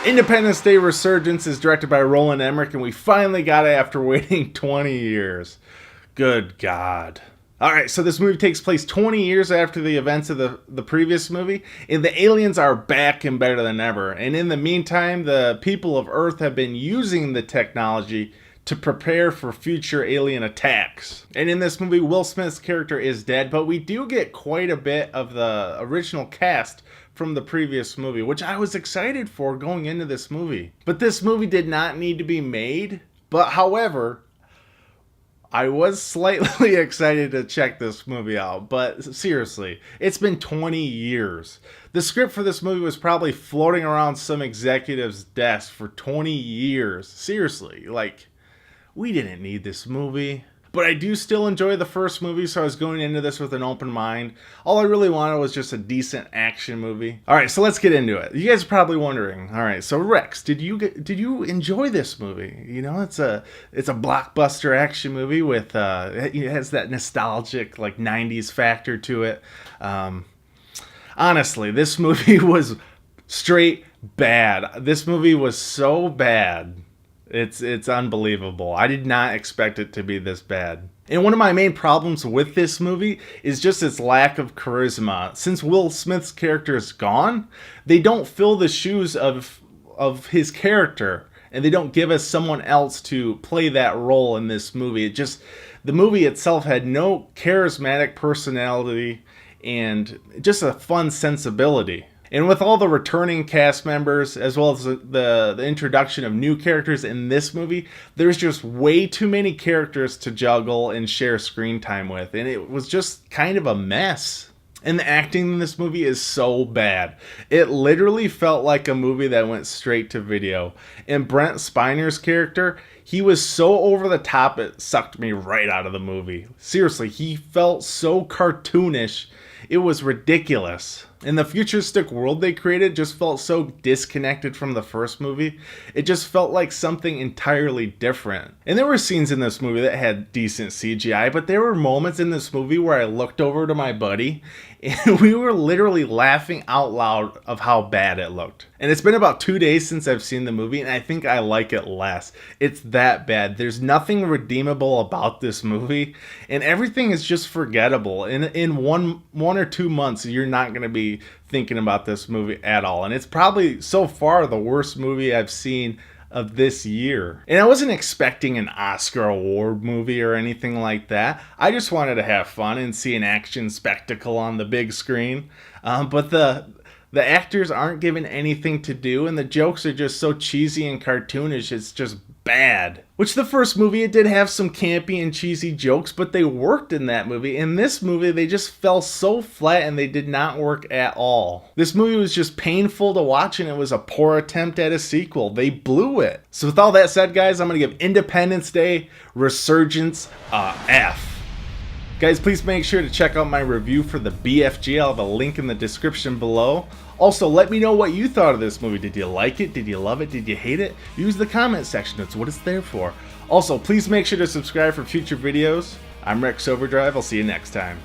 Independence Day Resurgence is directed by Roland Emmerich, and we finally got it after waiting 20 years. Good God. Alright, so this movie takes place 20 years after the events of the previous movie, and the aliens are back and better than ever. And in the meantime, the people of Earth have been using the technology to prepare for future alien attacks. And in this movie, Will Smith's character is dead, but we do get quite a bit of the original cast from the previous movie, which I was excited for going into this movie. But this movie did not need to be made. But however, I was slightly excited to check this movie out. But seriously, it's been 20 years. The script for this movie was probably floating around some executive's desk for 20 years. Seriously, like, we didn't need this movie. But I do still enjoy the first movie, so I was going into this with an open mind. All I really wanted was just a decent action movie. Alright, so let's get into it. You guys are probably wondering, alright, so Rex, did you enjoy this movie? You know, it's a blockbuster action movie with, it has that nostalgic, like, 90s factor to it. Honestly, this movie was straight bad. This movie was so bad. It's unbelievable. I did not expect it to be this bad. And one of my main problems with this movie is just its lack of charisma. Since Will Smith's character is gone, they don't fill the shoes of his character, and they don't give us someone else to play that role in this movie. The movie itself had no charismatic personality and just a fun sensibility. And with all the returning cast members, as well as the introduction of new characters in this movie, there's just way too many characters to juggle and share screen time with. And it was just kind of a mess. And the acting in this movie is so bad. It literally felt like a movie that went straight to video. And Brent Spiner's character, he was so over the top, it sucked me right out of the movie. Seriously, he felt so cartoonish. It was ridiculous. And the futuristic world they created just felt so disconnected from the first movie. It just felt like something entirely different. And there were scenes in this movie that had decent CGI, but there were moments in this movie where I looked over to my buddy and we were literally laughing out loud of how bad it looked. And it's been about 2 days since I've seen the movie, and I think I like it less. It's that bad. There's nothing redeemable about this movie, and everything is just forgettable. In one or 2 months, you're not going to be thinking about this movie at all. And it's probably so far the worst movie I've seen of this year. And I wasn't expecting an Oscar award movie or anything like that. I just wanted to have fun and see an action spectacle on the big screen. But the actors aren't given anything to do, and the jokes are just so cheesy and cartoonish, it's just bad. Which the first movie, it did have some campy and cheesy jokes, but they worked in that movie. In this movie, they just fell so flat and they did not work at all. This movie was just painful to watch, and it was a poor attempt at a sequel. They blew it. So with all that said, guys, I'm going to give Independence Day Resurgence a F. Guys, please make sure to check out my review for the BFG. I'll have a link in the description below. Also, let me know what you thought of this movie. Did you like it? Did you love it? Did you hate it? Use the comment section. That's what it's there for. Also, please make sure to subscribe for future videos. I'm Rex Overdrive. I'll see you next time.